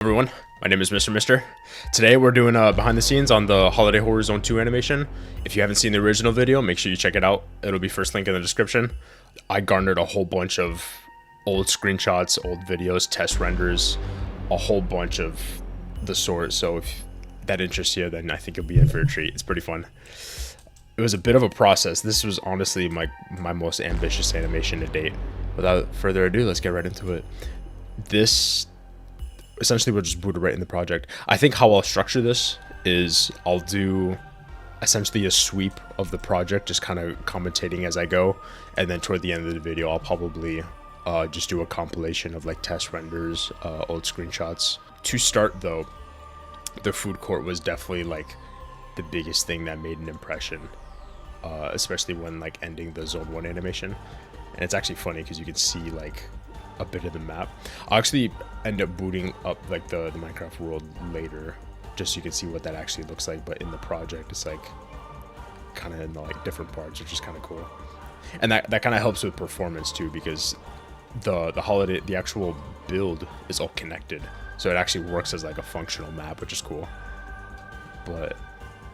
Everyone, my name is Mr. Today we're doing behind the scenes on the Holiday Horror Zone 2 animation. If you haven't seen the original video, make sure you check it out. It'll be first link in the description. I garnered a whole bunch of old screenshots, old videos, test renders, a whole bunch of the sort. So if that interests you, then I think you'll be in for a treat. It's pretty fun. It was a bit of a process. This was honestly my most ambitious animation to date. Without further ado, let's get right into it. This essentially we'll just boot it right in the project. I think how I'll structure this is I'll do essentially a sweep of the project, just kind of commentating as I go, and then toward the end of the video I'll probably just do a compilation of like test renders, old screenshots. To start though, the food court was definitely like the biggest thing that made an impression, especially when like ending the Zone 1 animation. And it's actually funny because you can see like a bit of the map. I'll actually end up booting up like the Minecraft world later, just so you can see what that actually looks like. But in the project, it's like kind of in the like different parts, which is kind of cool. And that kind of helps with performance too, because the actual build is all connected, so it actually works as like a functional map, which is cool. But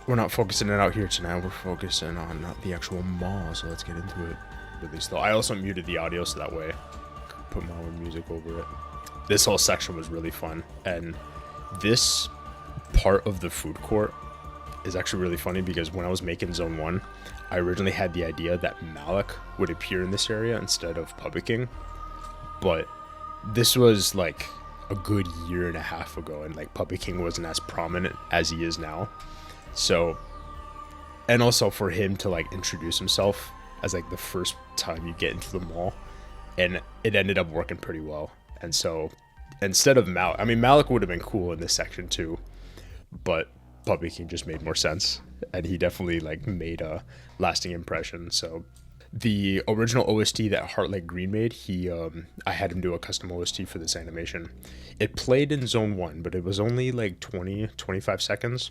we're not focusing it out here tonight. We're focusing on the actual mall, so let's get into it. At least though, I also muted the audio so that way put my own music over it. This whole section was really fun, and this part of the food court is actually really funny because when I was making Zone 1, I originally had the idea that Malik would appear in this area instead of Puppet King, but this was like a good year and a half ago, and like Puppet King wasn't as prominent as he is now. So, and also for him to like introduce himself as like the first time you get into the mall, and it ended up working pretty well. And so instead of Malik, I mean, Malik would have been cool in this section too, but Puppet King just made more sense, and he definitely like made a lasting impression. So the original OST that Heartlake Green made, I had him do a custom OST for this animation. It played in Zone 1, but it was only like 20-25 seconds.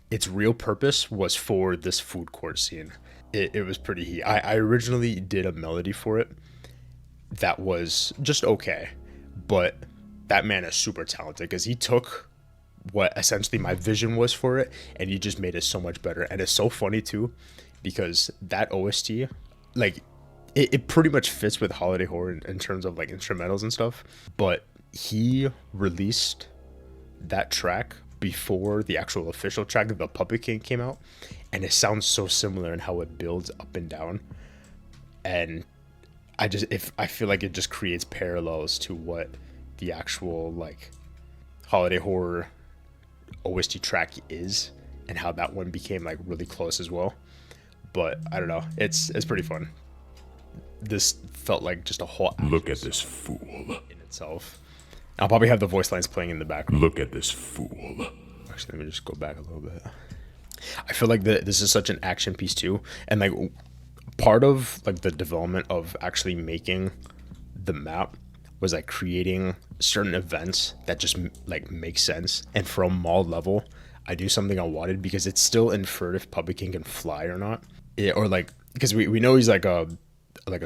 Its real purpose was for this food court scene. It was pretty heat. I originally did a melody for it that was just okay, but that man is super talented because he took what essentially my vision was for it and he just made it so much better. And it's so funny too, because that OST, like it pretty much fits with Holiday Horror in terms of like instrumentals and stuff, but he released that track before the actual official track of the Puppet King came out, and it sounds so similar in how it builds up and down. And I feel like it just creates parallels to what the actual like Holiday Horror OST track is, and how that one became like really close as well. But I don't know, it's pretty fun. This felt like just a whole look at this fool in itself. I'll probably have the voice lines playing in the background. Look at this fool. Actually, let me just go back a little bit. I feel like this is such an action piece too, and like part of like the development of actually making the map was like creating certain events that just like make sense. And from mall level, I do something I wanted because it's still inferred if Puppet King can fly or not, or like because we know he's like a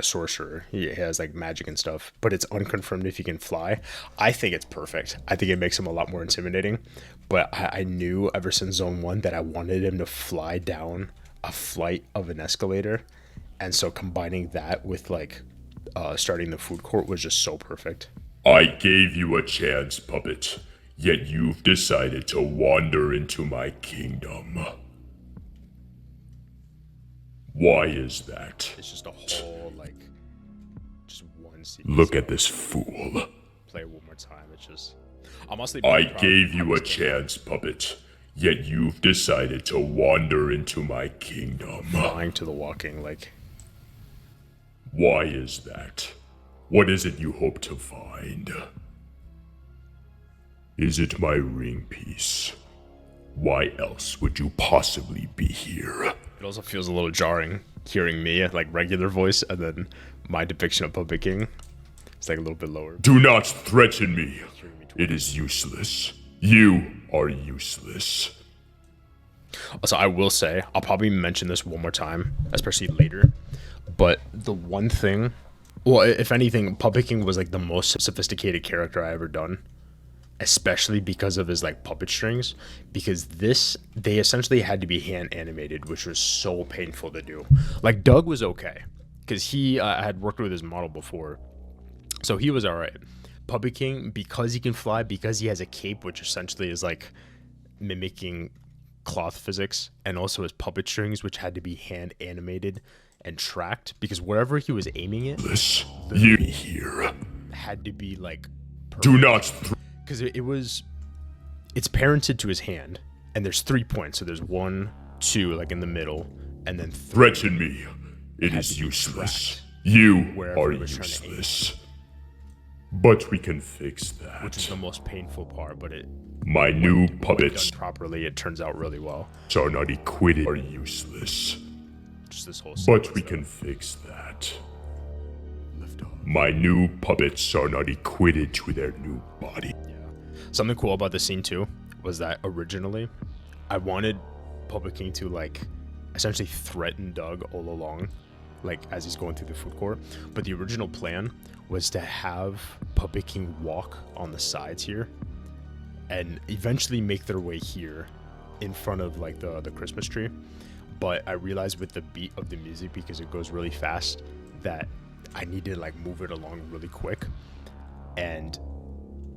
sorcerer. He has like magic and stuff, but it's unconfirmed if he can fly. I think it's perfect. I think it makes him a lot more intimidating. But I knew ever since Zone 1 that I wanted him to fly down a flight of an escalator. And so combining that with like starting the food court was just so perfect. I gave you a chance, Puppet, yet you've decided to wander into my kingdom. Why is that? It's just a whole like just one sequence. Look at this fool. Play it one more time. It's just honestly. I gave you a chance, Puppet, yet you've decided to wander into my kingdom. Flying to the walking like. Why is that? What is it you hope to find? Is it my ring piece? Why else would you possibly be here? It also feels a little jarring hearing me like regular voice and then my depiction of Puppet King. It's like a little bit lower. Do not threaten me. It is useless. You are useless. Also, I will say, I'll probably mention this one more time, especially later, but the one thing, well, if anything, Puppet King was like the most sophisticated character I ever done. especially because of his like puppet strings, because they essentially had to be hand animated, which was so painful to do. Like Doug was okay because he had worked with his model before, so he was all right. Puppet King, because he can fly, because he has a cape, which essentially is like mimicking cloth physics, and also his puppet strings, which had to be hand animated and tracked, because wherever he was aiming it, You here. had to be like Do not. because it's parented to his hand, and there's 3 points, so there's 1, 2 like in the middle, and then 3 Threaten me. It is useless. You wherever are he was trying to aim. useless. But we can fix that. which is the most painful part, but My new done puppets properly, it turns out really well. are not equipped. Are useless. Just this whole But we can fix that. lift off. My new puppets are not equipped to their new body. Yeah. Something cool about the scene too was that originally I wanted Puppet King to like essentially threaten Doug all along, like as he's going through the food court. But the original plan was to have Puppet King walk on the sides here and eventually make their way here in front of like the Christmas tree. But I realized with the beat of the music, because it goes really fast, that I needed to like move it along really quick, and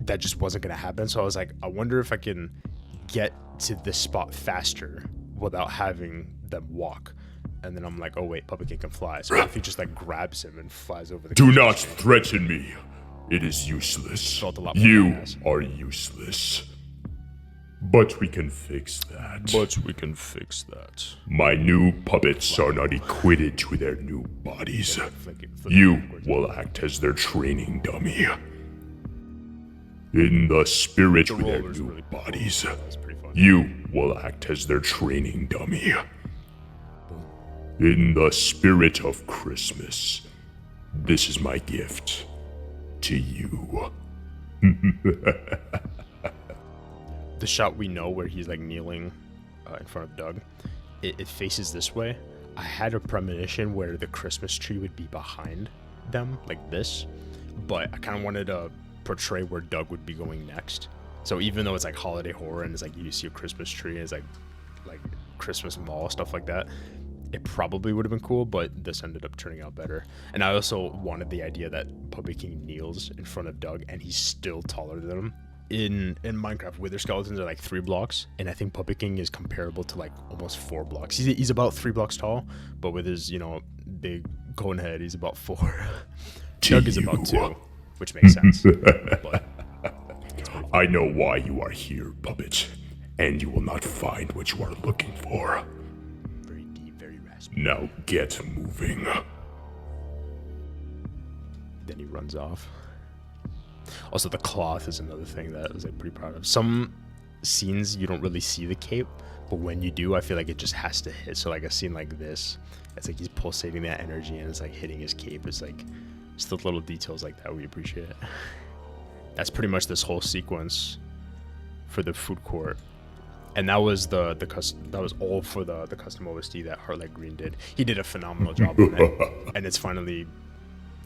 that just wasn't gonna happen. So I was like, I wonder if I can get to this spot faster without having them walk. And then I'm like, oh wait, Puppet King can fly. So if he just like grabs him and flies over the Do Christmas not tree, threaten me. It is useless. Felt a lot more You badass. are useless. But we can fix that. we can fix that. My new puppets are not equipped to their new bodies. Flip You backwards. will act as their training dummy. In the spirit with their roller's new really cool. bodies. That's pretty fun. You will act as their training dummy. In the spirit of Christmas, this is my gift to you. The shot we know where he's like kneeling in front of Doug, it faces this way. I had a premonition where the Christmas tree would be behind them, like this, but I kind of wanted to portray where Doug would be going next. So even though it's like holiday horror and it's like you see a Christmas tree and it's like Christmas mall, stuff like that, it probably would have been cool, but this ended up turning out better. And I also wanted the idea that Puppet King kneels in front of Doug and he's still taller than him. In Minecraft, Wither skeletons are like 3 blocks, and I think Puppet King is comparable to like almost 4 blocks. He's about 3 blocks tall, but with his, big cone head, he's about 4. Doug is about 2, which makes sense. But I know why you are here, puppet, and you will not find what you are looking for. very deep, very raspy. Now get moving. Then he runs off. Also, the cloth is another thing that I was like pretty proud of. Some scenes you don't really see the cape, but when you do, I feel like it just has to hit. So like a scene like this, it's like he's pulsating that energy and it's like hitting his cape. It's like just the little details like that we appreciate. That's pretty much this whole sequence for the food court, and that was that was all for the custom OST that Heartlight Green did. He did a phenomenal job on it, and it's finally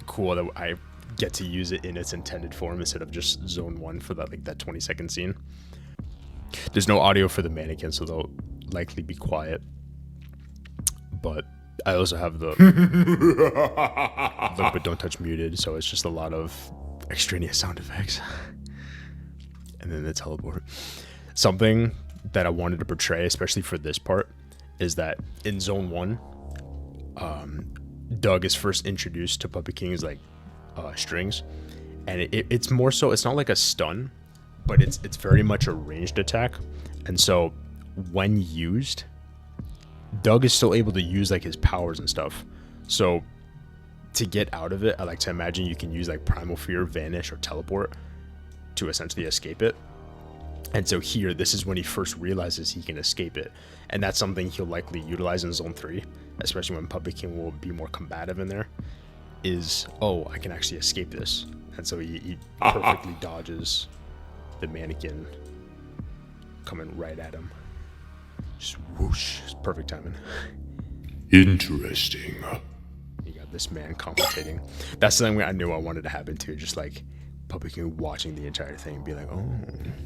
cool that I get to use it in its intended form instead of just zone 1 for that 20-second scene. There's no audio for the mannequin, so they'll likely be quiet. But I also have the look but don't touch muted, so it's just a lot of extraneous sound effects. And then the teleport. Something that I wanted to portray, especially for this part, is that in zone 1, Doug is first introduced to Puppet King's strings, and it's more so, it's not like a stun, but it's very much a ranged attack. And so when used, Doug is still able to use his powers and stuff. So to get out of it, I like to imagine you can use Primal Fear, Vanish, or Teleport to essentially escape it. And so here, this is when he first realizes he can escape it, and that's something he'll likely utilize in zone 3, especially when Puppet King will be more combative in there. Is, oh, I can actually escape this. And so he perfectly dodges the mannequin coming right at him. Just whoosh, it's perfect timing. Interesting. You got this man contemplating. That's something I knew I wanted to happen too. Just Puppet King watching the entire thing and be like, oh,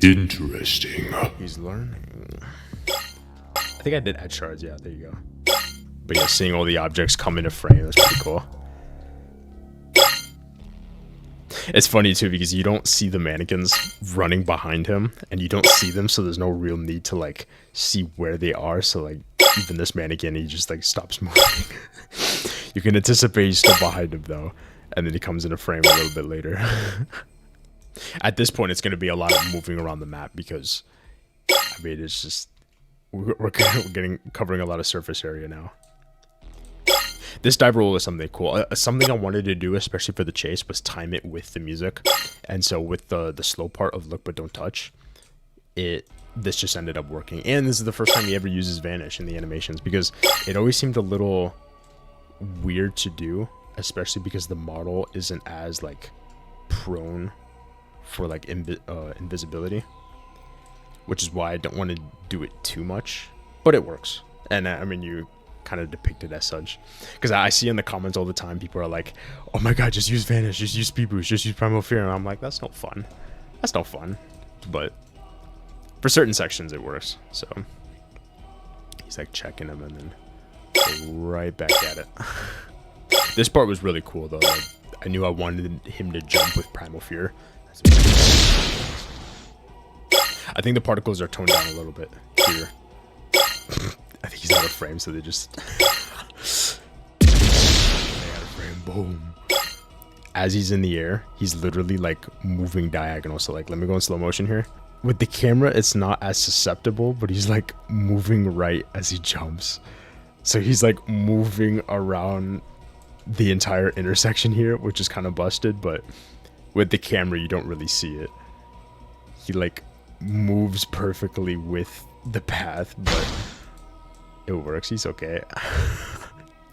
Interesting. he's learning. I think I did add shards. Yeah, there you go. But yeah, seeing all the objects come into frame, that's pretty cool. It's funny too because you don't see the mannequins running behind him, and you don't see them, so there's no real need to like see where they are. So like even this mannequin, he just like stops moving. You can anticipate he's still behind him though, and then he comes into frame a little bit later. At this point, it's going to be a lot of moving around the map because I mean it's just we're covering a lot of surface area now. This dive roll was something cool. Something I wanted to do, especially for the chase, was time it with the music. And so with the slow part of Look But Don't Touch, this just ended up working. And this is the first time he ever uses Vanish in the animations, because it always seemed a little weird to do, especially because the model isn't as like prone for like invisibility, which is why I don't want to do it too much, but it works. And I mean, you kind of depicted as such, because I see in the comments all the time people are like, oh my god, just use Vanish, just use Speed Boost, just use Primal Fear, and I'm like, that's no fun, but for certain sections it works. So he's like checking him and then go right back at it. This part was really cool though. Like, I knew I wanted him to jump with Primal Fear. I think the particles are toned down a little bit here. I think he's out of frame, so they just they out of frame. Boom. As he's in the air, he's literally like moving diagonal. So like, let me go in slow motion here. With the camera, it's not as susceptible, but he's like moving right as he jumps. So he's like moving around the entire intersection here, which is kind of busted, but with the camera, you don't really see it. He like moves perfectly with the path, but it works. He's okay.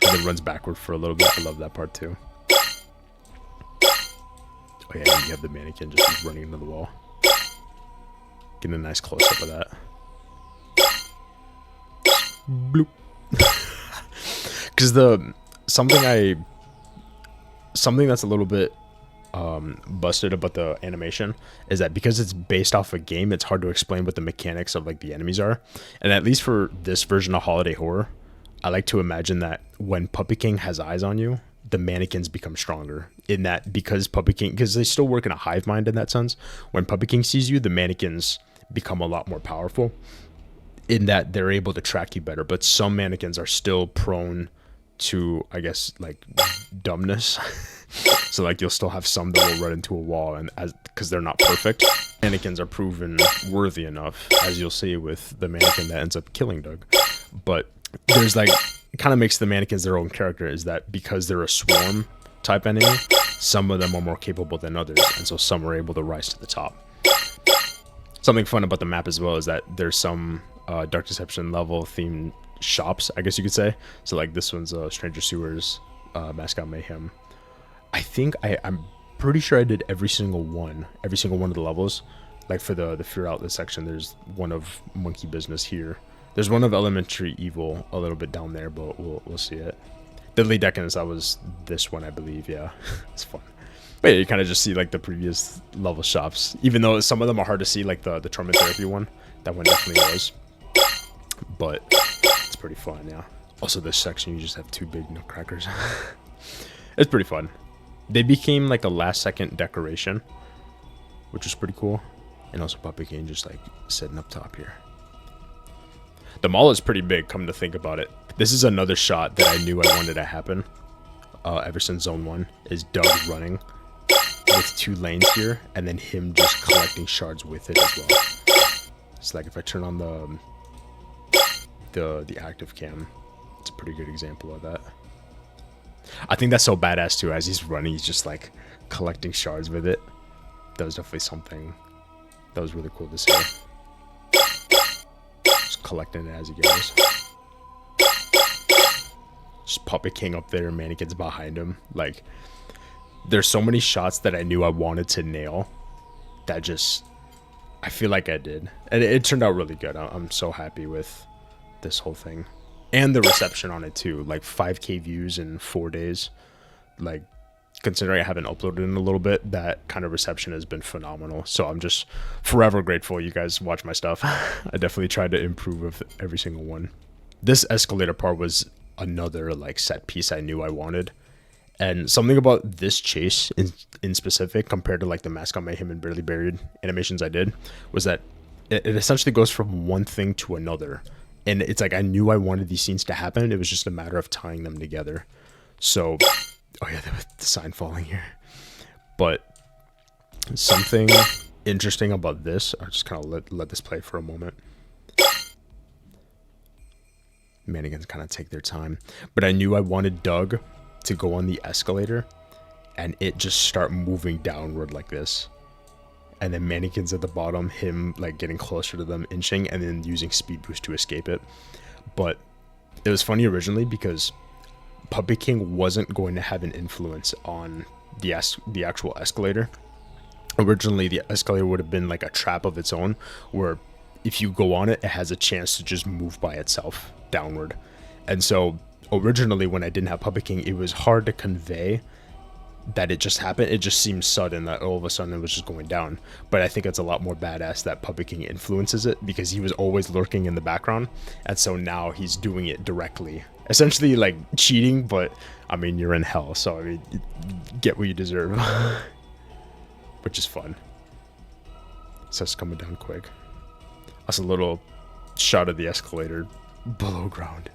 And then runs backward for a little bit. I love that part too. Oh yeah, you have the mannequin just running into the wall. Getting a nice close-up of that. Bloop. Because something that's a little bit busted about the animation is that because it's based off a game, it's hard to explain what the mechanics of like the enemies are. And at least for this version of Holiday Horror, I like to imagine that when Puppet King has eyes on you, the mannequins become stronger. In that, because Puppet King, because they still work in a hive mind in that sense, when Puppet King sees you, the mannequins become a lot more powerful in that they're able to track you better. But some mannequins are still prone to, I guess, like dumbness. So like you'll still have some that will run into a wall, and because they're not perfect, mannequins are proven worthy enough, as you'll see with the mannequin that ends up killing Doug. But there's like, it kind of makes the mannequins their own character, is that because they're a swarm type enemy, some of them are more capable than others, and so some are able to rise to the top. Something fun about the map as well is that there's some Dark Deception level themed shops, I guess you could say. So like this one's Stranger Sewers, Mascot Mayhem. I think I'm pretty sure I did every single one of the levels. Like for the Fear Outlet section, there's one of Monkey Business here. There's one of Elementary Evil a little bit down there, but we'll see it. Deadly Decadence, that was this one, I believe. Yeah, it's fun. But yeah, you kind of just see like the previous level shops, even though some of them are hard to see, like the Torment Therapy one. That one definitely was. But it's pretty fun, yeah. Also, this section, you just have two big nutcrackers. It's pretty fun. They became like a last-second decoration, which was pretty cool. And also Puppet King just like sitting up top here. The mall is pretty big, come to think about it. This is another shot that I knew I wanted to happen ever since Zone 1, is Doug running with two lanes here, and then him just collecting shards with it as well. It's like if I turn on the active cam, it's a pretty good example of that. I think that's so badass too. As he's running, he's just like collecting shards with it. That was definitely something that was really cool to see. Just collecting it as he goes. Just Puppet King up there, mannequins behind him. Like, there's so many shots that I knew I wanted to nail that just, I feel like I did. And it turned out really good. I'm so happy with this whole thing. And the reception on it too. Like 5K views in 4 days. Like, considering I haven't uploaded in a little bit, that kind of reception has been phenomenal. So I'm just forever grateful you guys watch my stuff. I definitely tried to improve with every single one. This escalator part was another like set piece I knew I wanted. And something about this chase in specific compared to like the Mascot Mayhem and Barely Buried animations I did was that it essentially goes from one thing to another. And it's like I knew I wanted these scenes to happen. It was just a matter of tying them together. So, oh yeah, the sign falling here. But something interesting about this, I'll just kind of let this play for a moment. Mannequins kind of take their time. But I knew I wanted Doug to go on the escalator and it just start moving downward like this. And then mannequins at the bottom, him like getting closer to them, inching, and then using speed boost to escape it. But it was funny originally because Puppet King wasn't going to have an influence on the actual escalator. Originally, the escalator would have been like a trap of its own, where if you go on it, it has a chance to just move by itself downward. And so originally, when I didn't have Puppet King, it was hard to convey that it just happened. It just seemed sudden that all of a sudden it was just going down. But I think it's a lot more badass that Puppet King influences it because he was always lurking in the background. And so now he's doing it directly. Essentially like cheating, but I mean, you're in hell. So I mean, get what you deserve. Which is fun. So it's coming down quick. That's a little shot of the escalator below ground.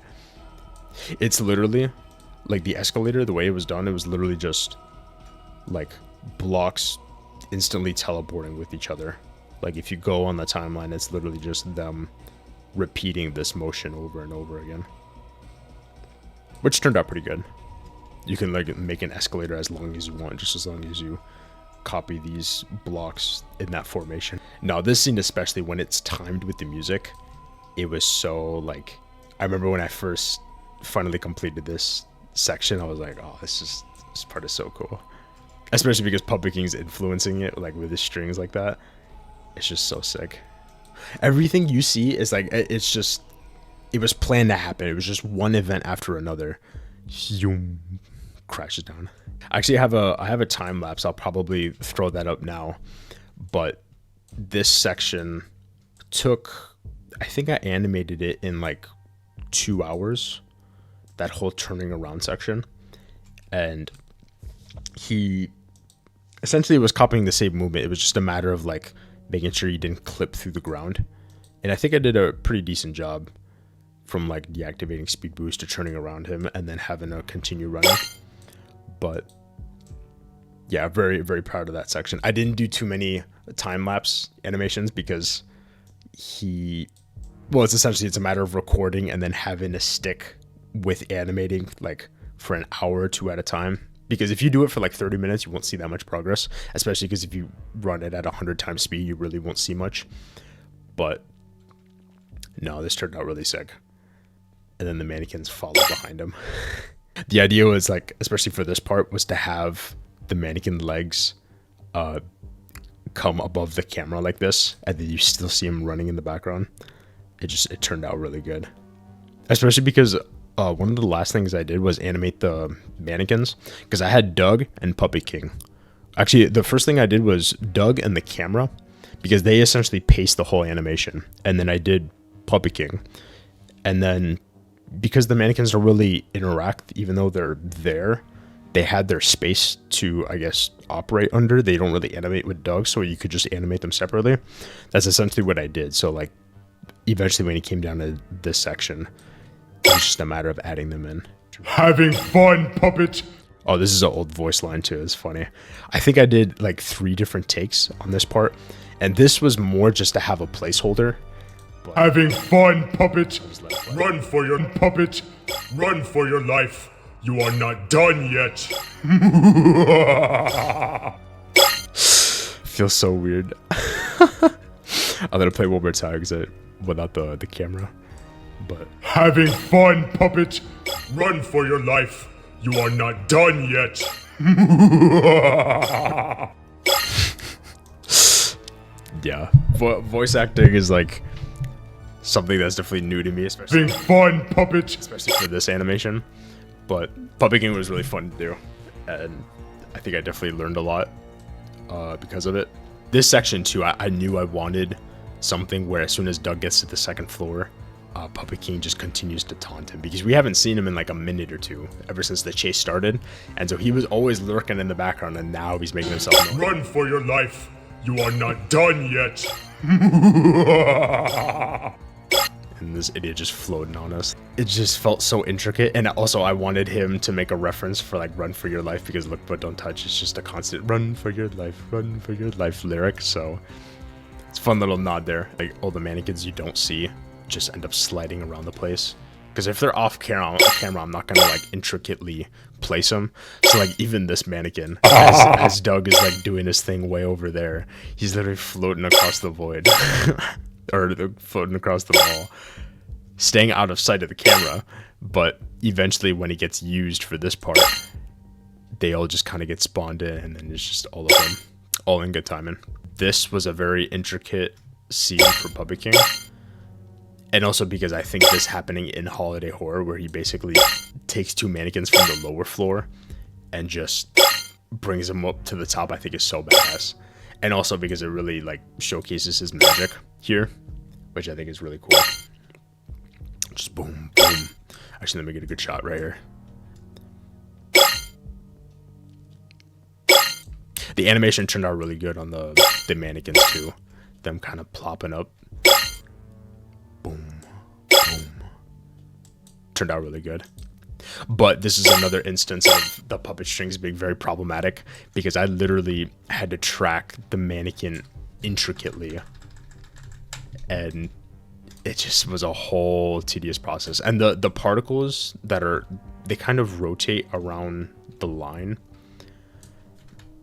It's literally like the escalator, the way it was done, it was literally just like blocks instantly teleporting with each other. Like if you go on the timeline, it's literally just them repeating this motion over and over again, which turned out pretty good. You can like make an escalator as long as you want, just as long as you copy these blocks in that formation. Now this scene, especially when it's timed with the music, it was so like, I remember when I first finally completed this section, I was like, oh, this part is so cool. Especially because Puppet King's influencing it, like with his strings like that. It's just so sick. Everything you see is like, it's just, it was planned to happen. It was just one event after another. Crashes down. Actually, I have a time lapse. I'll probably throw that up now. But this section took, I think I animated it in like 2 hours. That whole turning around section. And he essentially was copying the same movement. It was just a matter of like making sure you didn't clip through the ground. And I think I did a pretty decent job from like deactivating speed boost to turning around him and then having to continue running. But yeah, very, very proud of that section. I didn't do too many time lapse animations because it's essentially, it's a matter of recording and then having to stick with animating like for an hour or two at a time. Because if you do it for like 30 minutes, you won't see that much progress, especially because if you run it at 100 times speed, you really won't see much. But no, this turned out really sick. And then the mannequins follow behind him. The idea was like, especially for this part, was to have the mannequin legs come above the camera like this, and then you still see him running in the background. It turned out really good. Especially because one of the last things I did was animate the mannequins, because I had Doug and Puppet King. Actually, the first thing I did was Doug and the camera, because they essentially paced the whole animation. And then I did Puppet King. And then because the mannequins don't really interact, even though they're there, they had their space to, I guess, operate under. They don't really animate with Doug, so you could just animate them separately. That's essentially what I did. So like, eventually when it came down to this section, it was just a matter of adding them in. Having fun, puppet! Oh, this is an old voice line too. It's funny. I think I did like 3 different takes on this part, and this was more just to have a placeholder. But having fun, puppet! Run for your puppet! Run for your life! You are not done yet! Feels so weird. I'm gonna play one more time without the camera. But having fun, puppet! Run for your life! You are not done yet! Yeah, voice acting is like something that's definitely new to me, especially having fun, puppet! Especially for this animation. But Puppet King was really fun to do, and I think I definitely learned a lot because of it. This section too, I knew I wanted something where as soon as Doug gets to the second floor, Puppet King just continues to taunt him, because we haven't seen him in like a minute or two ever since the chase started, and so he was always lurking in the background, and now he's making himself known. Run for your life! You are not done yet! And this idiot just floating on us. It just felt so intricate, and also I wanted him to make a reference for like "run for your life," because "look but don't touch" is just a constant "run for your life, run for your life" lyric. So it's a fun little nod there. Like all the mannequins you don't see just end up sliding around the place, because if they're off camera, I'm not gonna like intricately place them. So like even this mannequin, as Doug is like doing his thing way over there, he's literally floating across the void. Or floating across the wall, staying out of sight of the camera, but eventually when he gets used for this part, they all just kind of get spawned in, and then it's just all of them, all in good timing. This was a very intricate scene for Puppet King, and also because I think this happening in Holiday Horror, where he basically takes two mannequins from the lower floor and just brings them up to the top, I think is so badass. And also because it really like showcases his magic here, which I think is really cool. Just boom, boom. Actually, let me get a good shot right here. The animation turned out really good on the mannequins too. Them kind of plopping up. Boom, boom. Turned out really good. But this is another instance of the puppet strings being very problematic, because I literally had to track the mannequin intricately, and it just was a whole tedious process. And the particles they kind of rotate around the line,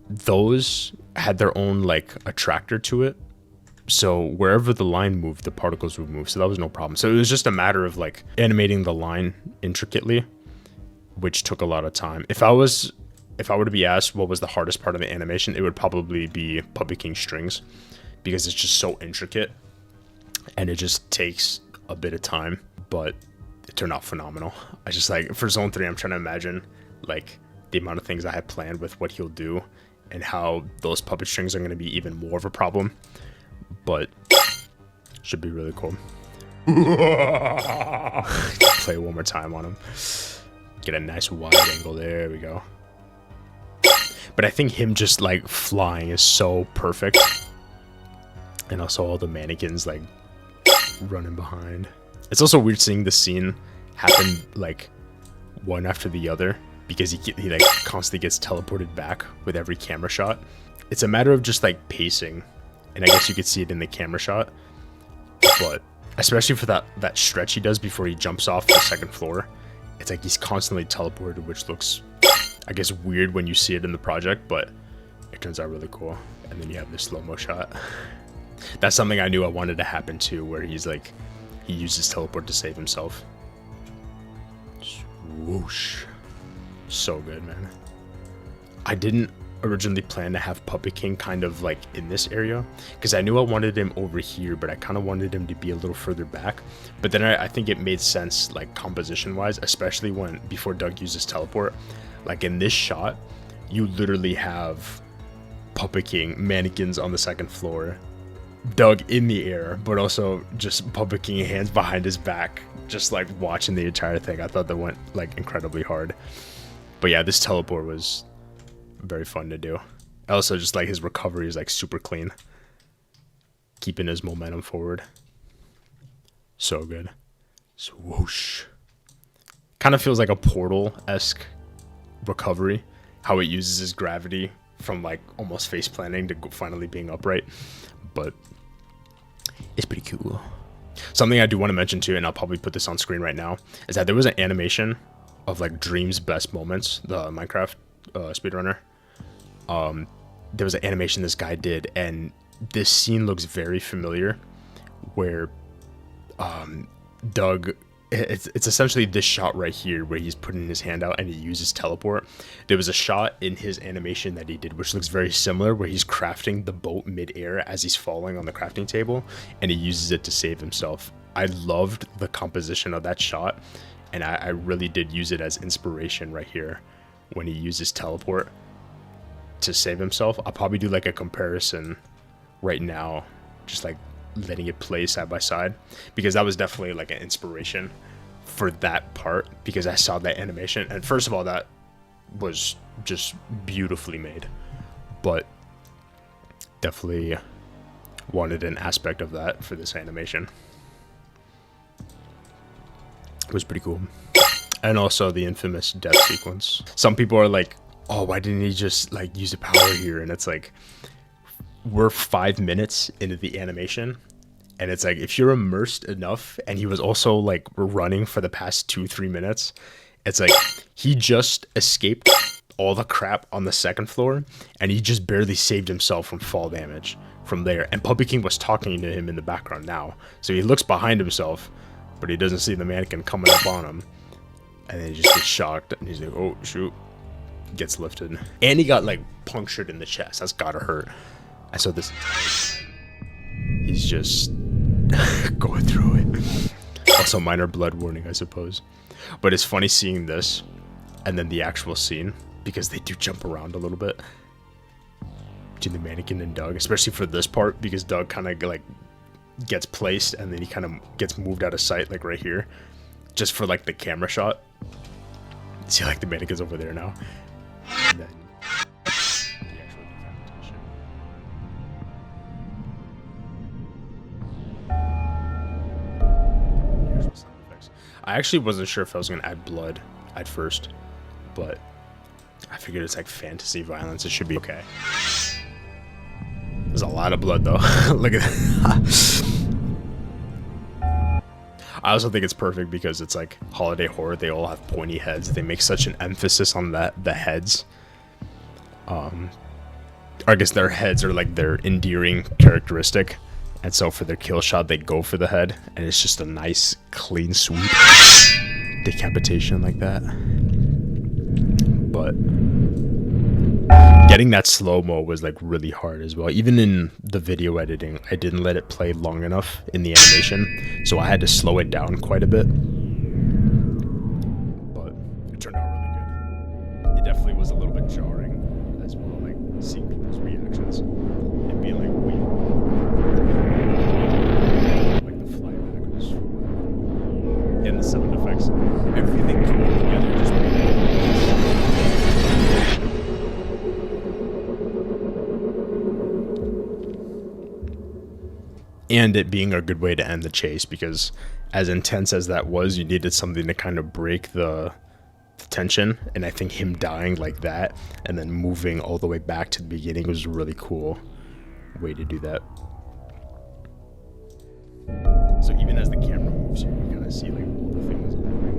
those had their own like attractor to it, so wherever the line moved, the particles would move, so that was no problem. So it was just a matter of like animating the line intricately, which took a lot of time. If I were to be asked what was the hardest part of the animation, it would probably be Puppet King strings, because it's just so intricate and it just takes a bit of time, but it turned out phenomenal. I just like, for Zone 3, I'm trying to imagine like the amount of things I had planned with what he'll do and how those puppet strings are going to be even more of a problem, but should be really cool. Play it one more time on him. Get a nice wide angle. There we go. But I think him just like flying is so perfect, and also all the mannequins like running behind. It's also weird seeing the scene happen like one after the other, because he like constantly gets teleported back with every camera shot. It's a matter of just like pacing, and I guess you could see it in the camera shot, but especially for that stretch he does before he jumps off the second floor, it's like he's constantly teleported, which looks, I guess, weird when you see it in the project, but it turns out really cool. And then you have this slow-mo shot. That's something I knew I wanted to happen too, where he's like, he uses teleport to save himself. Swoosh. So good, man. I didn't originally plan to have Puppet King kind of like in this area, because I knew I wanted him over here, but I kind of wanted him to be a little further back. But then I think it made sense, like composition wise, especially before Doug uses teleport. Like in this shot, you literally have Puppet King mannequins on the second floor, Doug in the air, but also just Puppet King hands behind his back, just like watching the entire thing. I thought that went like incredibly hard. But yeah, this teleport was very fun to do. Also, just like his recovery is like super clean, keeping his momentum forward. So good. Swoosh. Kind of feels like a Portal-esque recovery, how it uses his gravity from like almost face planting to finally being upright. But it's pretty cool. Something I do want to mention too, and I'll probably put this on screen right now, is that there was an animation of like Dream's best moments, the Minecraft speedrunner. There was an animation this guy did, and this scene looks very familiar, where Doug, it's essentially this shot right here where he's putting his hand out and he uses teleport. There was a shot in his animation that he did which looks very similar, where he's crafting the boat mid-air as he's falling on the crafting table, and he uses it to save himself. I loved the composition of that shot, and I really did use it as inspiration right here when he uses teleport. to save himself. I'll probably do like a comparison right now, just like letting it play side by side, because that was definitely like an inspiration for that part, because I saw that animation, and first of all, that was just beautifully made, but definitely wanted an aspect of that for this animation. It was pretty cool. And also the infamous death sequence. Some people are like, oh, why didn't he just like use the power here? And it's like, we're 5 minutes into the animation, and it's like, if you're immersed enough, and he was also like running for the past 2-3 minutes, it's like he just escaped all the crap on the second floor, and he just barely saved himself from fall damage from there. And Puppy King was talking to him in the background now, so he looks behind himself, but he doesn't see the mannequin coming up on him, and then he just gets shocked, and he's like, oh shoot, gets lifted, and he got like punctured in the chest. That's gotta hurt. And so this, he's just going through it. Also, minor blood warning, I suppose. But it's funny seeing this and then the actual scene, because they do jump around a little bit between the mannequin and Doug, especially for this part, because Doug kind of like gets placed and then he kind of gets moved out of sight, like right here, just for like the camera shot. See, like the mannequin's over there now, and then the actual decapitation. The actual sound effects. I actually wasn't sure if I was gonna add blood at first, but I figured it's like fantasy violence, it should be okay. There's a lot of blood though. Look at that. I also think it's perfect because it's like holiday horror. They all have pointy heads. They make such an emphasis on that, the heads. Or I guess their heads are like their endearing characteristic. And so for their kill shot, they go for the head. And it's just a nice, clean sweep decapitation like that. But getting that slow-mo was like really hard as well. Even in the video editing, I didn't let it play long enough in the animation, so I had to slow it down quite a bit. But it turned out really good. It definitely was a little bit jarring as well, like seeing people's reactions and being like, wait, like the flyback was, and the sound effects, everything coming together just made it. And it being a good way to end the chase, because as intense as that was, you needed something to kind of break the tension, and I think him dying like that and then moving all the way back to the beginning was a really cool way to do that. So even as the camera moves, you kind of see like all the things happening.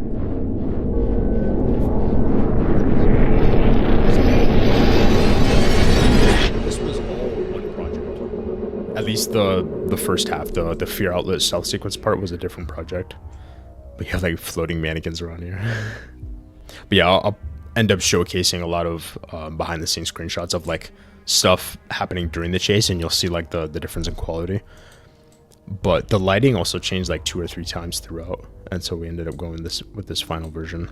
This was all one project. At least the first half, the Fear Outlet stealth sequence part was a different project. But you have like floating mannequins around here. But yeah, I'll end up showcasing a lot of behind the scenes screenshots of like stuff happening during the chase, and you'll see like the difference in quality. But the lighting also changed like 2 or 3 times throughout, and so we ended up going with this final version.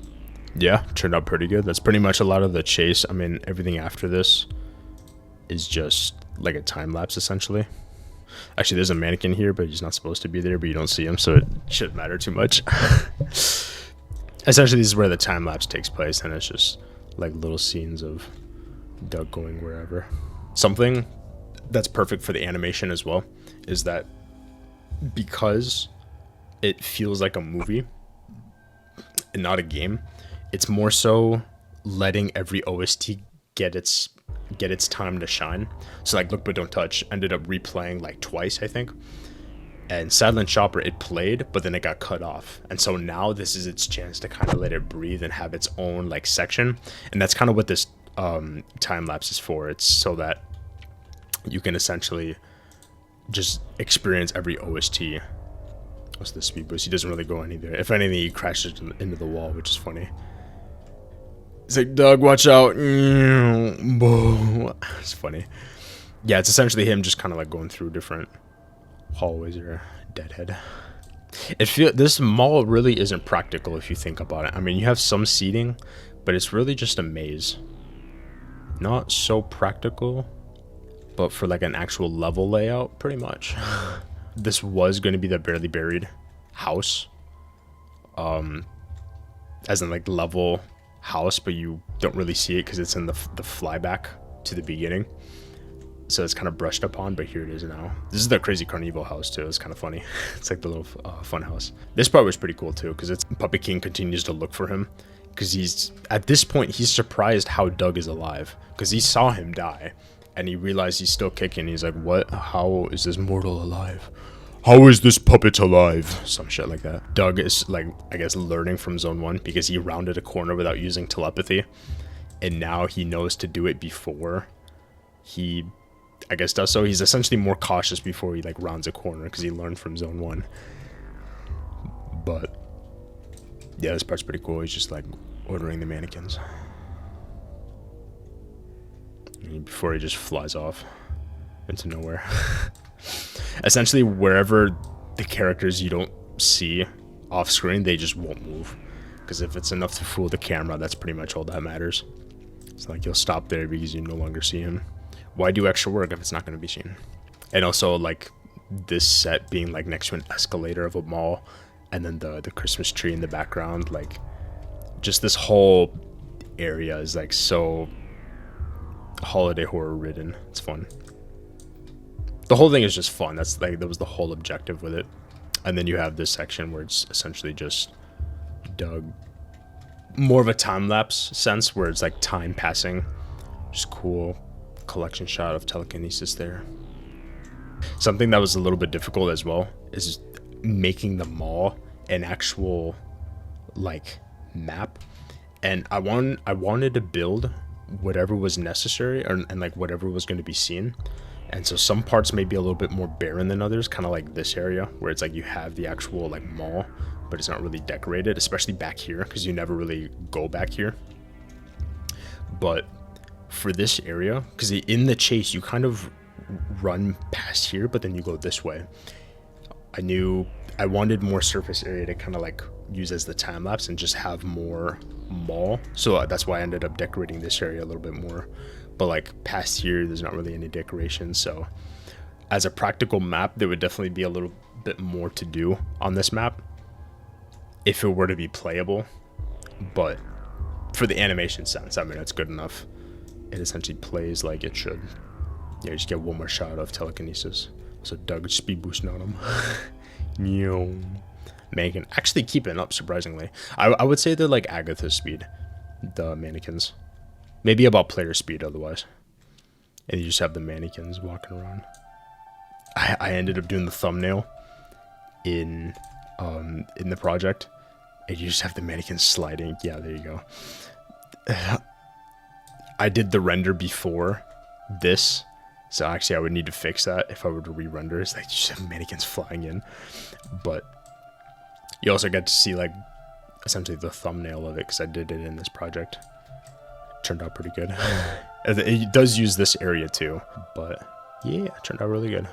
Yeah, turned out pretty good. That's pretty much a lot of the chase. I mean, everything after this is just like a time lapse essentially. Actually, there's a mannequin here, but he's not supposed to be there, but you don't see him, so it shouldn't matter too much. Essentially, this is where the time lapse takes place, and it's just like little scenes of Doug going wherever. Something that's perfect for the animation as well is that because it feels like a movie and not a game, it's more so letting every OST get its time to shine. So like Look But Don't Touch ended up replaying like twice, I think. And Silent Shopper, it played, but then it got cut off. And so now this is its chance to kind of let it breathe and have its own like section. And that's kind of what this time lapse is for. It's so that you can essentially just experience every OST. What's the speed boost? He doesn't really go anywhere. If anything, he crashes into the wall, which is funny. It's like, Doug, watch out. It's funny. Yeah, it's essentially him just kind of like going through different hallways or deadhead. This mall really isn't practical if you think about it. I mean, you have some seating, but it's really just a maze. Not so practical, but for like an actual level layout, pretty much. This was going to be the barely buried house, as in like level house, but you don't really see it because it's in the flyback to the beginning, so it's kind of brushed upon. But here it is now. This is the crazy carnival house too. It's kind of funny. It's like the little fun house. This part was pretty cool too, because it's Puppet King continues to look for him, because he's at this point he's surprised how Doug is alive, because he saw him die and he realized he's still kicking. He's like, what? How is this mortal alive? How is this puppet alive? Some shit like that. Doug is like, I guess, learning from Zone 1 because he rounded a corner without using telepathy. And now he knows to do it before he, I guess, does so. He's essentially more cautious before he like rounds a corner because he learned from Zone 1. But yeah, this part's pretty cool. He's just like ordering the mannequins. Before he just flies off into nowhere. Essentially, wherever the characters you don't see off screen, they just won't move. Because if it's enough to fool the camera, that's pretty much all that matters. It's like you'll stop there because you no longer see him. Why do extra work if it's not going to be seen? And also, like, this set being like next to an escalator of a mall, and then the Christmas tree in the background, like, just this whole area is like so holiday horror ridden. It's fun. The whole thing is just fun. That was the whole objective with it. And then you have this section where it's essentially just Doug, more of a time-lapse sense where it's like time passing. Just cool collection shot of telekinesis there. Something that was a little bit difficult as well is making the mall an actual like map. And I wanted to build whatever was necessary, and like whatever was going to be seen. And so some parts may be a little bit more barren than others, kind of like this area where it's like you have the actual like mall, but it's not really decorated, especially back here because you never really go back here. But for this area, because in the chase you kind of run past here, but then you go this way. I knew I wanted more surface area to kind of like use as the time lapse and just have more mall, so that's why I ended up decorating this area a little bit more. But like past here, there's not really any decoration, so as a practical map, there would definitely be a little bit more to do on this map if it were to be playable. But for the animation sense, I mean, it's good enough. It essentially plays like it should. Yeah, you just get one more shot of telekinesis. So Doug speed boosting on him. Mannequin actually keeping up, surprisingly. I would say they're like Agatha's speed, the mannequins. Maybe about player speed otherwise. And you just have the mannequins walking around. I ended up doing the thumbnail in the project, and you just have the mannequins sliding. Yeah, there you go. I did the render before this, so actually I would need to fix that if I were to re-render. It's like you just have mannequins flying in. But you also get to see like essentially the thumbnail of it, because I did it in this project. Turned out pretty good. It does use this area too, but yeah, it turned out really good.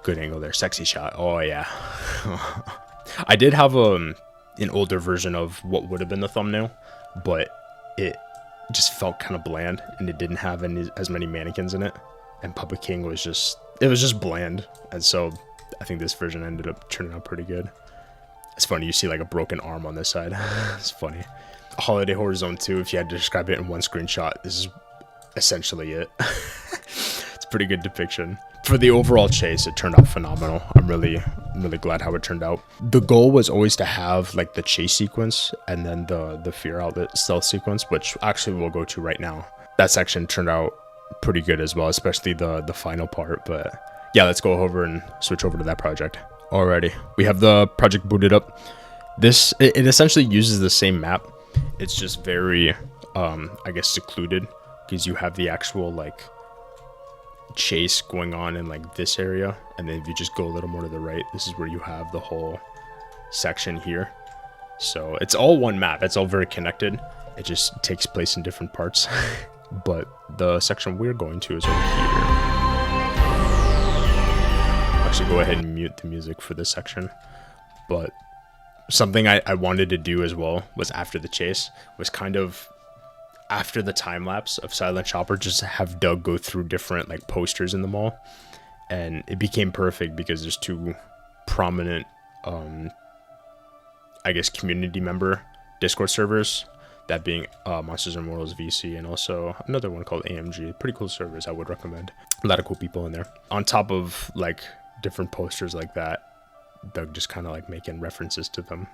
Good angle there, sexy shot. Oh yeah. I did have an older version of what would have been the thumbnail, but it just felt kind of bland, and it didn't have as many mannequins in it, and Puppet King was just bland, and so I think this version ended up turning out pretty good. It's funny, you see like a broken arm on this side. It's funny. Holiday Horror Zone 2, if you had to describe it in one screenshot, this is essentially it. It's a pretty good depiction. For the overall chase, it turned out phenomenal. I'm really glad how it turned out. The goal was always to have like the chase sequence and then the fear outlet stealth sequence, which actually we'll go to right now. That section turned out pretty good as well, especially the final part. But yeah, let's go over and switch over to that project. Alrighty, we have the project booted up. It essentially uses the same map. It's just very, I guess, secluded, because you have the actual like chase going on in like this area, and then if you just go a little more to the right, this is where you have the whole section here. So it's all one map. It's all very connected. It just takes place in different parts. But the section we're going to is over here. I'll actually go ahead and mute the music for this section. But something I wanted to do as well was after the chase was kind of after the time lapse of Silent Chopper, just have Doug go through different like posters in the mall, and it became perfect because there's two prominent, I guess, community member Discord servers. That being Monsters and Mortals VC, and also another one called AMG. Pretty cool servers, I would recommend. A lot of cool people in there. On top of like different posters like that, Doug just kind of like making references to them.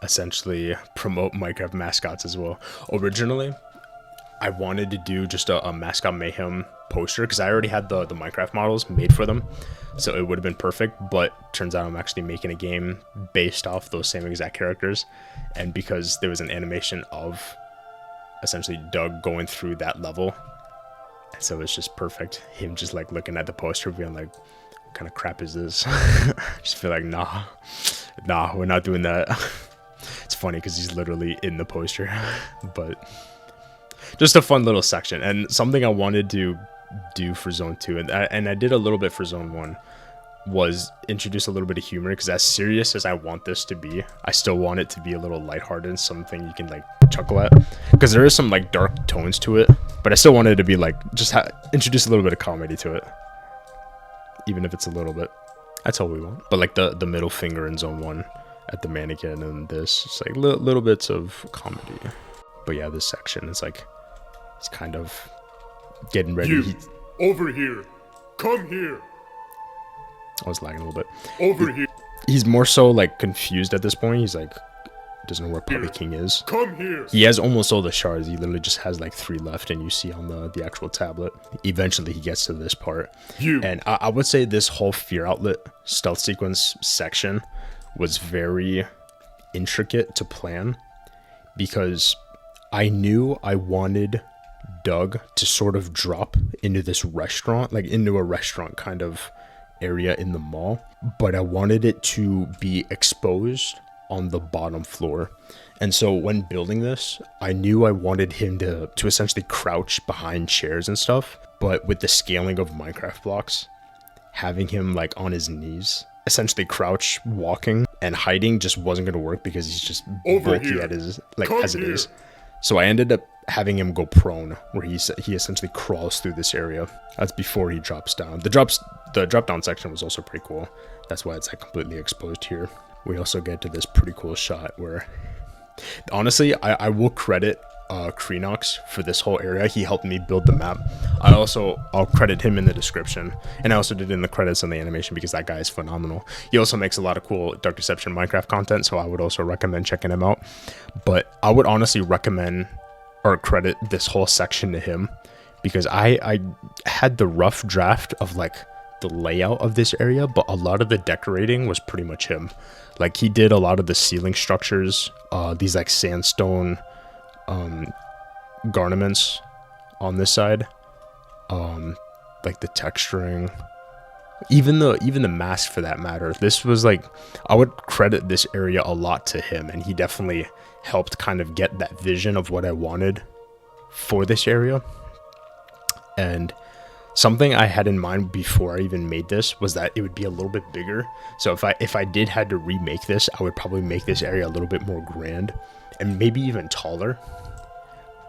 Essentially promote Minecraft mascots as well. Originally, I wanted to do just a mascot mayhem poster because I already had the Minecraft models made for them, so it would have been perfect. But turns out I'm actually making a game based off those same exact characters, and because there was an animation of essentially Doug going through that level, and so it's just perfect. Him just like looking at the poster being like, what kind of crap is this? I just feel like nah, we're not doing that. It's funny because he's literally in the poster. But just a fun little section, and something I wanted to do for Zone 2, and I did a little bit for Zone 1, was introduce a little bit of humor, because as serious as I want this to be, I still want it to be a little lighthearted, something you can like chuckle at, because there is some like dark tones to it, but I still wanted to be like, just introduce a little bit of comedy to it, even if it's a little bit. That's all we want. But like the middle finger in Zone 1 at the mannequin, and this, it's like little bits of comedy. But yeah, this section is like, it's kind of getting ready. You, over here. Come here. I was lagging a little bit. Over here. He's more so like confused at this point. He's like, doesn't know where Puppy King is. Come here. He has almost all the shards. He literally just has like 3 left, and you see on the actual tablet. Eventually he gets to this part. And I would say this whole Fear Outlet stealth sequence section was very intricate to plan, because I knew I wanted Doug to sort of drop into this restaurant, like into a restaurant kind of area in the mall, but I wanted it to be exposed on the bottom floor. And so when building this, I knew I wanted him to essentially crouch behind chairs and stuff, but with the scaling of Minecraft blocks, having him like on his knees, essentially crouch, walking and hiding, just wasn't going to work, because he's just bulky at his like as it is. So I ended up having him go prone, where he essentially crawls through this area. That's before he drops down. The drop down section was also pretty cool. That's why it's like completely exposed here. We also get to this pretty cool shot where, honestly, I will credit Kreenox for this whole area. He helped me build the map. I'll credit him in the description, and I also did in the credits on the animation, because that guy is phenomenal. He also makes a lot of cool Dark Deception Minecraft content, so I would also recommend checking him out. But I would honestly recommend or credit this whole section to him, because I had the rough draft of like the layout of this area, but a lot of the decorating was pretty much him. Like, he did a lot of the ceiling structures, these like sandstone garniments on this side, like the texturing, even the mask for that matter. This was like, I would credit this area a lot to him, and he definitely helped kind of get that vision of what I wanted for this area. And something I had in mind before I even made this was that it would be a little bit bigger. So if I did had to remake this, I would probably make this area a little bit more grand and maybe even taller.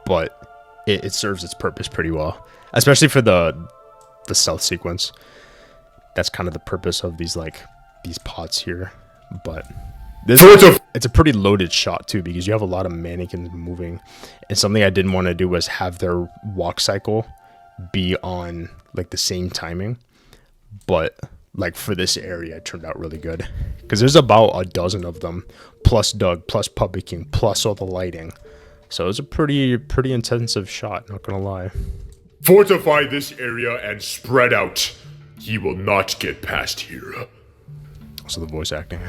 But it serves its purpose pretty well, especially for the stealth sequence. That's kind of the purpose of these pots here. But it's a pretty loaded shot too, because you have a lot of mannequins moving, and something I didn't want to do was have their walk cycle be on like the same timing. But like for this area, it turned out really good, because there's about a dozen of them, plus Doug, plus Puppy King, plus all the lighting. So it was a pretty intensive shot, not gonna lie. Fortify this area and spread out. He will not get past here. Also the voice acting.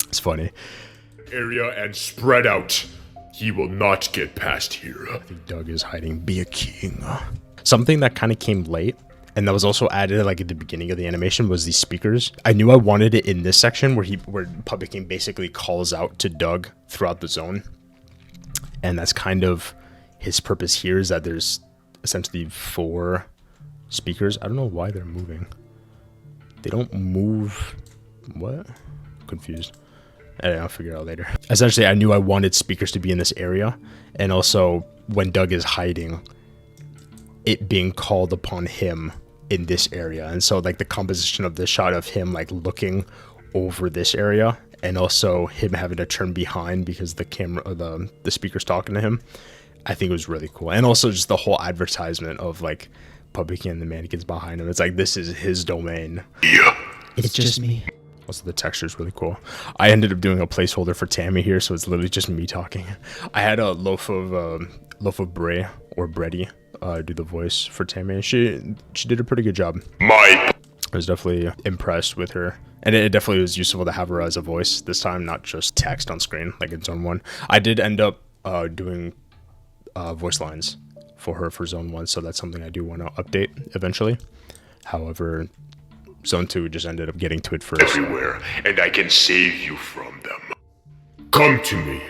It's funny. Area and spread out. He will not get past here. I think Doug is hiding. Be a king. Something that kind of came late, and that was also added like at the beginning of the animation, was these speakers. I knew I wanted it in this section where Puppy King basically calls out to Doug throughout the zone. And that's kind of his purpose here, is that there's essentially 4 speakers. I don't know why they're moving. They don't move. What? I'm confused. And I'll figure it out later. Essentially, I knew I wanted speakers to be in this area, and also when Doug is hiding, it being called upon him in this area. And so like the composition of the shot of him like looking over this area, and also him having to turn behind because the camera or the speaker's talking to him, I think it was really cool. And also just the whole advertisement of like Public and the mannequins behind him. It's like this is his domain. Yeah. It's just me. Also, the texture is really cool. I ended up doing a placeholder for Tammy here, so it's literally just me talking. I had a loaf of brie or bready do the voice for Tammy. She did a pretty good job. My. I was definitely impressed with her, and it definitely was useful to have her as a voice this time, not just text on screen like in Zone 1. I did end up doing voice lines for her for Zone 1, so that's something I do want to update eventually. However, Zone 2 just ended up getting to it first. Everywhere, and I can save you from them. Come to me.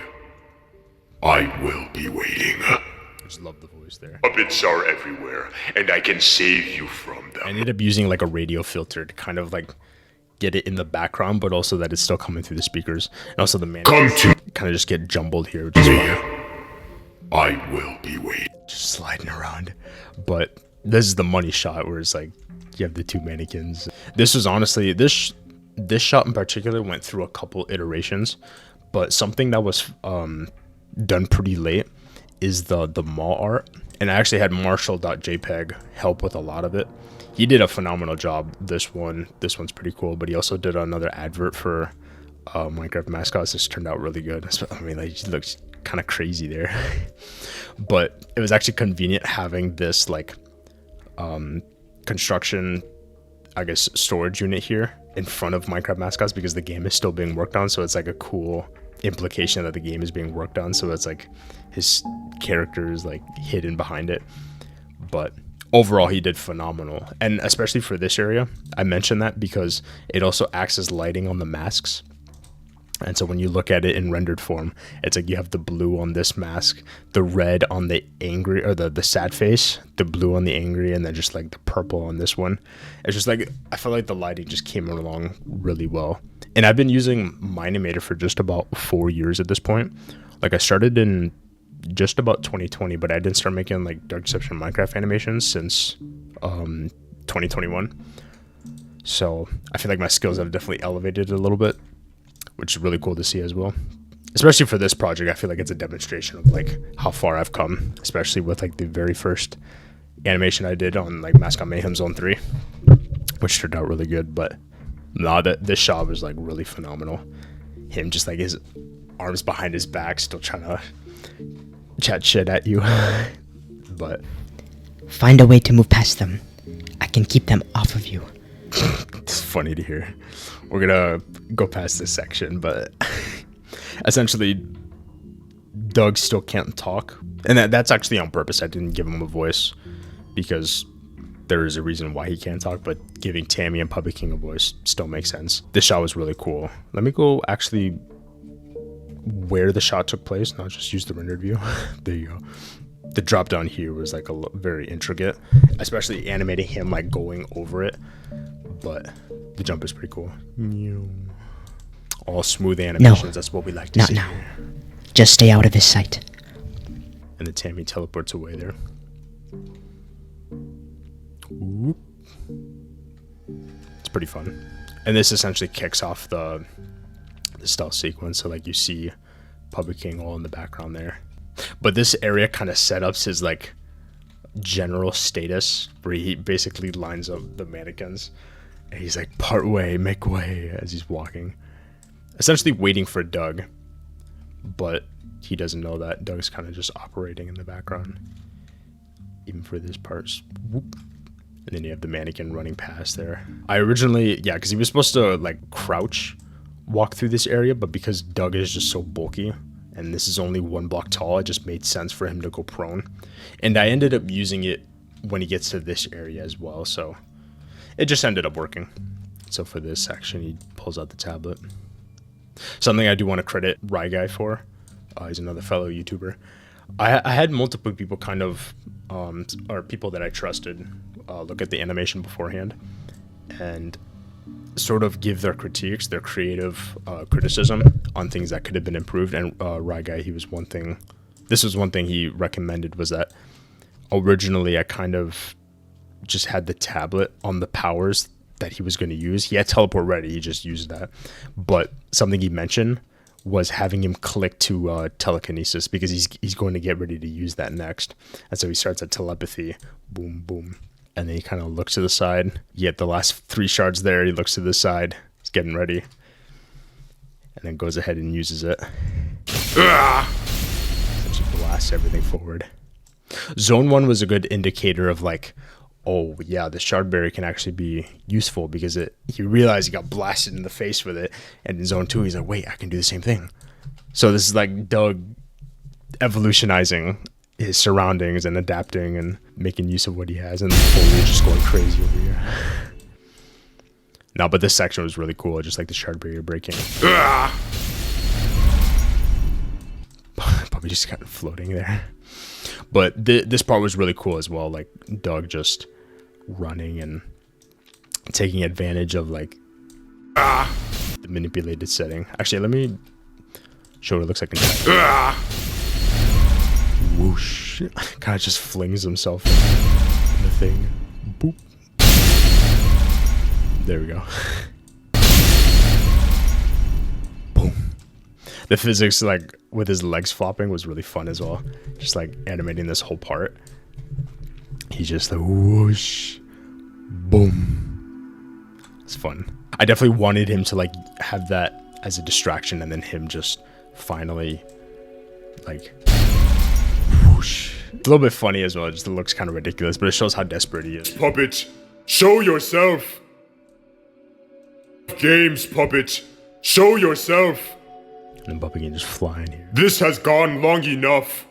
I will be waiting. I just love the voice there. Puppets are everywhere, and I can save you from them. I ended up using like a radio filter to kind of like get it in the background, but also that it's still coming through the speakers. And also the mannequins kind of just get jumbled here, which is funny. I will be waiting. Just sliding around. But this is the money shot where it's like you have the two mannequins. This was honestly, this shot in particular went through a couple iterations, but something that was done pretty late is the mall art. And I actually had Marshall.jpg help with a lot of it. He did a phenomenal job. This one's pretty cool, but he also did another advert for Minecraft mascots. This turned out really good. I mean, like, he looks kind of crazy there. But it was actually convenient having this like construction, I guess, storage unit here in front of Minecraft mascots, because the game is still being worked on. So it's like a cool implication that the game is being worked on. So it's like his character is like hidden behind it. But overall, he did phenomenal. And especially for this area, I mentioned that because it also acts as lighting on the masks. And so when you look at it in rendered form, it's like you have the blue on this mask, the red on the angry, or the sad face, the blue on the angry, and then just like the purple on this one. It's just like, I feel like the lighting just came along really well. And I've been using Minimator for just about 4 years at this point. Like I started in just about 2020, but I didn't start making like Dark Deception Minecraft animations since 2021. So I feel like my skills have definitely elevated a little bit, which is really cool to see as well. Especially for this project, I feel like it's a demonstration of like how far I've come, especially with like the very first animation I did on like Mascot Mayhem Zone 3, which turned out really good. But no, this shot was like really phenomenal. Him just like his arms behind his back, still trying to chat shit at you. But Find a way to move past them. I can keep them off of you. it's funny to hear. We're gonna go past this section, but essentially Doug still can't talk, and that's actually on purpose. I didn't give him a voice because there is a reason why he can't talk, but giving Tammy and Puppet King a voice still makes sense. This shot was really cool. Let me go actually where the shot took place, not just use the rendered view. There you go. The drop down here was like very intricate, especially animating him like going over it, but the jump is pretty cool. All smooth animations, that's what we like to Not see. now. Just stay out of his sight. And the Tammy teleports away there. Whoop. It's pretty fun. And this essentially kicks off the stealth sequence, so like you see Puppet King all in the background there. But this area kind of set up his like general status, where he basically lines up the mannequins and he's like, part way, make way, as he's walking, essentially waiting for Doug. But he doesn't know that Doug's kind of just operating in the background, even for this part. Whoop. And then you have the mannequin running past there. I originally, yeah, because he was supposed to like crouch walk through this area, but because Doug is just so bulky and this is only 1 block tall, it just made sense for him to go prone. And I ended up using it when he gets to this area as well, so it just ended up working. So for this section, he pulls out the tablet. Something I do want to credit Rye Guy for. He's another fellow YouTuber. I had multiple people kind of, or people that I trusted, look at the animation beforehand. And sort of give their critiques, their creative criticism on things that could have been improved. And Guy, this was one thing he recommended, was that originally I kind of just had the tablet on the powers that he was going to use. He had teleport ready, he just used that. But something he mentioned was having him click to telekinesis, because he's going to get ready to use that next. And so he starts at telepathy, boom, boom. And then he kind of looks to the side. You get the last 3 shards there. He looks to the side. He's getting ready. And then goes ahead and uses it. Essentially blasts everything forward. Zone 1 was a good indicator of like, oh yeah, the shard berry can actually be useful, because he realized he got blasted in the face with it. And in Zone 2, he's like, wait, I can do the same thing. So this is like Doug evolutionizing his surroundings and adapting and making use of what he has, and the foliage just going crazy over here. No, but this section was really cool, just like the shard barrier breaking. Probably just kind of floating there. But this part was really cool as well, like Doug just running and taking advantage of like the manipulated setting. Actually, let me show what it looks like inside. Whoosh. Kind of just flings himself in the thing. Boop. There we go. Boom. The physics, like, with his legs flopping was really fun as well. Just, like, animating this whole part. He's just like, whoosh. Boom. It's fun. I definitely wanted him to, like, have that as a distraction, and then him just finally, like... Whoosh. A little bit funny as well, just it looks kind of ridiculous, but it shows how desperate he is. Puppet, show yourself! Games, Puppet, show yourself! And then Puppet can just fly in here. This has gone long enough.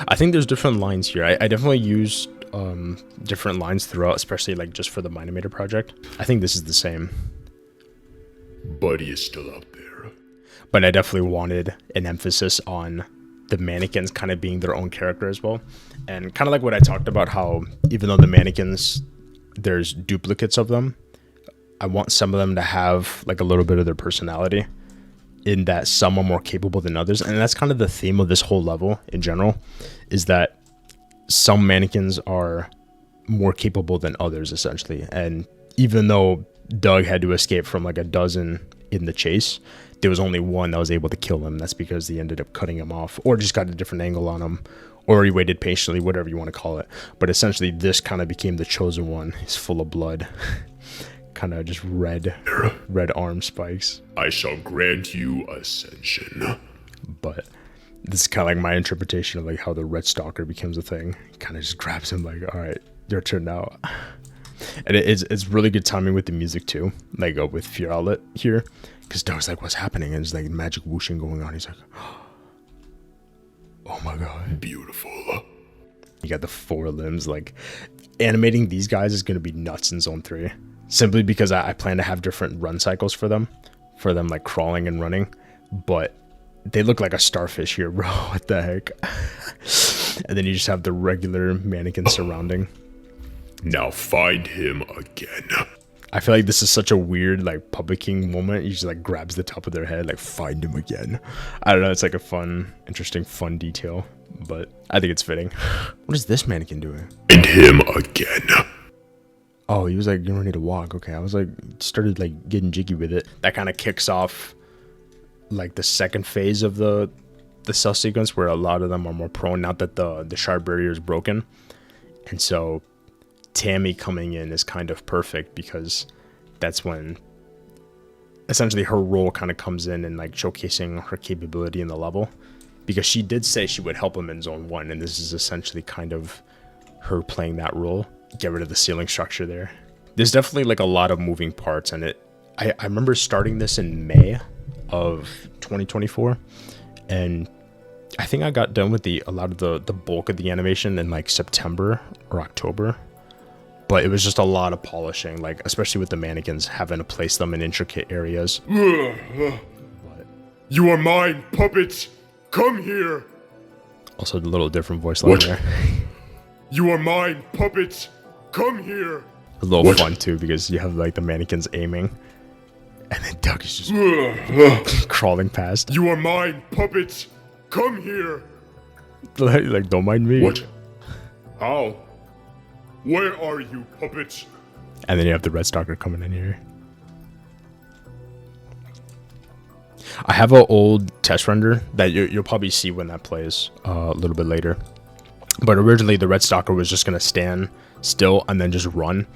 I think there's different lines here. I definitely used different lines throughout, especially like just for the Minimator project. I think this is the same. Buddy is still out there. But I definitely wanted an emphasis on the mannequins kind of being their own character as well. And kind of like what I talked about, how even though the mannequins, there's duplicates of them, I want some of them to have like a little bit of their personality, in that some are more capable than others. And that's kind of the theme of this whole level in general, is that some mannequins are more capable than others, essentially. And even though Doug had to escape from like a dozen in the chase, there was only one that was able to kill him. That's because he ended up cutting him off, or just got a different angle on him, or he waited patiently, whatever you want to call it. But essentially this kind of became the chosen one. He's full of blood. Kind of just red arm spikes. I shall grant you ascension. But this is kind of like my interpretation of like how the Red Stalker becomes a thing. Kind of just grabs him like, all right, your turn now. And it's really good timing with the music too, like with Fear Outlet here, because Doug's like, what's happening? And there's like magic whooshing going on. He's like, oh my god, beautiful. You got the 4 limbs. Like, animating these guys is going to be nuts in Zone 3, simply because I plan to have different run cycles for them like crawling and running. But they look like a starfish here, bro. What the heck? And then you just have the regular mannequin surrounding. Now find him again. I feel like this is such a weird, like, Puppet King moment. He just, like, grabs the top of their head, like, find him again. I don't know, it's like a fun, interesting, fun detail. But I think it's fitting. What is this mannequin doing? Find him again. Oh, he was, like, getting ready to walk. Okay, I was, like, started, like, getting jiggy with it. That kind of kicks off, like, the second phase of the cell sequence, where a lot of them are more prone, now that the shard barrier is broken. And so Tammy coming in is kind of perfect, because that's when essentially her role kind of comes in and like showcasing her capability in the level, because she did say she would help him in Zone 1, and this is essentially kind of her playing that role. Get rid of the ceiling structure there. There's definitely like a lot of moving parts, and I remember starting this in May of 2024, and I think I got done with a lot of the bulk of the animation in like September or October. But it was just a lot of polishing, like especially with the mannequins, having to place them in intricate areas. You are mine, Puppet. Come here. Also, a little different voice line there. You are mine, Puppet. Come here. A little What? fun too because you have like the mannequins aiming, and then Doug is just crawling past. You are mine, puppet. Come here. Like, don't mind me. What? How? Where are you, puppet? And then you have the Red Stalker coming in here. I have an old test render that you'll probably see when that plays a little bit later. But originally the Red Stalker was just gonna stand still and then just run.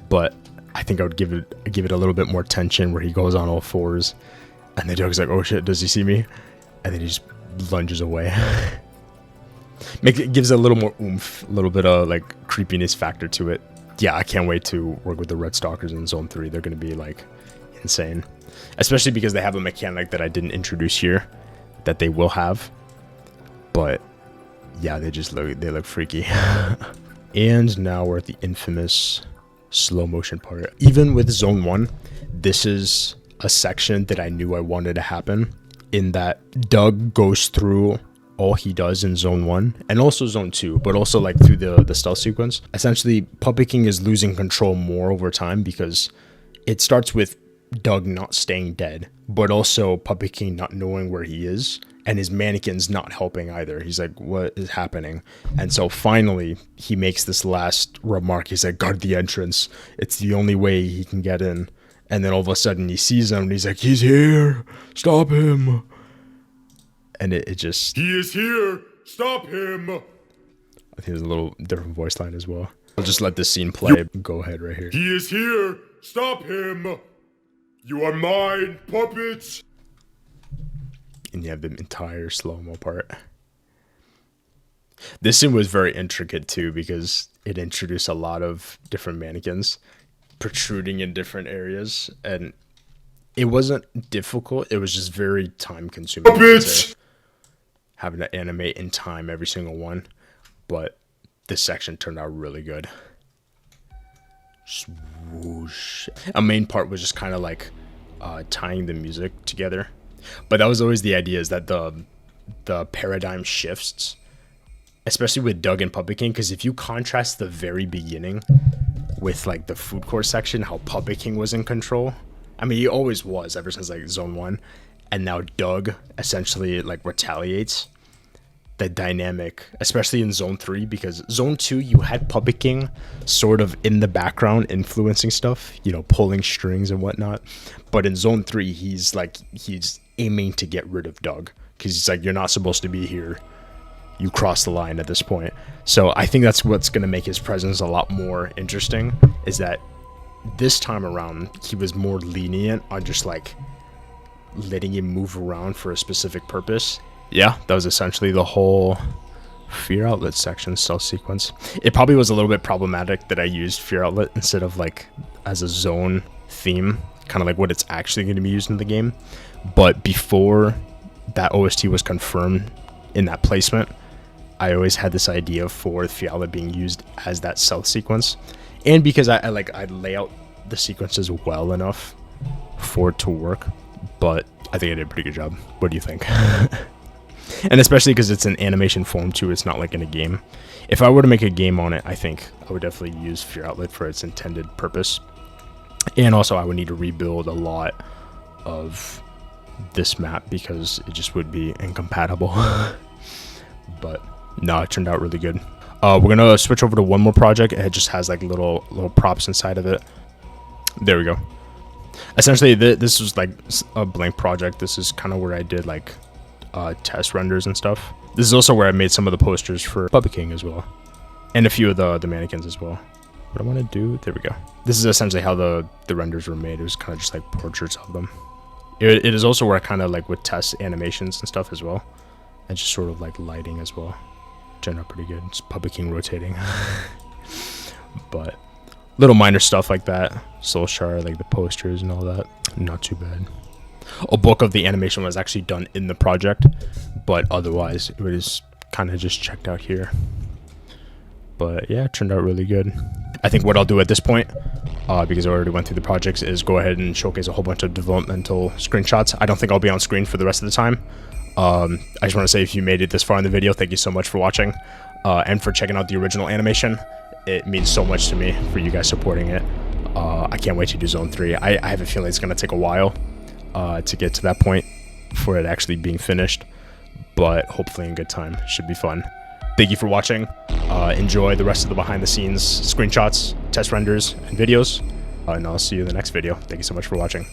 But I think I would give it a little bit more tension where he goes on all fours, and then Doug's like, "Oh shit, does he see me?" And then he just lunges away. Gives it a little more oomph, a little bit of like creepiness factor to it. Yeah, I can't wait to work with the Red Stalkers in Zone 3. They're gonna be like insane. Especially because they have a mechanic that I didn't introduce here that they will have. But yeah, they look freaky. And now we're at the infamous slow motion part. Even with Zone 1, this is a section that I knew I wanted to happen, in that Doug goes through all he does in Zone 1 and also Zone 2, but also like through the stealth sequence. Essentially, Puppet King is losing control more over time because it starts with Doug not staying dead, but also Puppet King not knowing where he is, and his mannequins not helping either. He's like, what is happening? And so finally he makes this last remark. He's like, guard the entrance, it's the only way he can get in. And then all of a sudden he sees him and he's like, he's here, stop him. And it just, He is here. Stop him. I think there's a little different voice line as well. I'll just let this scene play. Go ahead right here. He is here. Stop him. You are mine, puppet. And you have the entire slow-mo part. This scene was very intricate too because it introduced a lot of different mannequins protruding in different areas, and it wasn't difficult, it was just very time consuming, Puppet! having to animate in time every single one. But this section turned out really good. Swoosh. A main part was just kind of like tying the music together, but that was always the idea, is that the paradigm shifts, especially with Doug and Puppet King, because if you contrast the very beginning with like the food court section, how Puppet King was in control. I mean, he always was ever since like Zone 1, and now Doug essentially like retaliates. The dynamic, especially in Zone 3, because Zone 2 you had Puppet King sort of in the background influencing stuff, you know, pulling strings and whatnot. But in Zone 3 he's aiming to get rid of Doug, because he's like, you're not supposed to be here, you crossed the line at this point. So I think that's what's going to make his presence a lot more interesting, is that this time around he was more lenient on just like letting him move around for a specific purpose. Yeah, that was essentially the whole Fear Outlet section stealth sequence. It probably was a little bit problematic that I used Fear Outlet instead of like as a zone theme, kind of like what it's actually going to be used in the game. But before that OST was confirmed in that placement, I always had this idea for Fear Outlet being used as that stealth sequence, and because I lay out the sequences well enough for it to work. But I think I did a pretty good job. What do you think? And especially because it's in animation form too, it's not like in a game. If I were to make a game on it, I think I would definitely use Fear Outlet for its intended purpose. And also I would need to rebuild a lot of this map because it just would be incompatible. But no, it turned out really good. We're gonna switch over to one more project. It just has like little props inside of it. There we go. Essentially this was like a blank project. This is kind of where I did like test renders and stuff. This is also where I made some of the posters for Puppet King as well, and a few of the mannequins as well. What I want to do, there we go. This is essentially how the renders were made. It was kind of just like portraits of them. It is also where I kind of like would test animations and stuff as well, and just sort of like lighting as well. Turned out pretty good. It's Puppet King rotating. But little minor stuff like that, Soul Shard, like the posters and all that, not too bad. A bulk of the animation was actually done in the project, but otherwise it was kind of just checked out here. But yeah, it turned out really good. I think what I'll do at this point, because I already went through the projects, is go ahead and showcase a whole bunch of developmental screenshots. I don't think I'll be on screen for the rest of the time. I just want to say, if you made it this far in the video, thank you so much for watching, and for checking out the original animation. It means so much to me for you guys supporting it. I can't wait to do Zone 3. I have a feeling it's going to take a while to get to that point for it actually being finished, but hopefully in good time. Should be fun. Thank you for watching. Enjoy the rest of the behind the scenes screenshots, test renders, and videos. And I'll see you in the next video. Thank you so much for watching.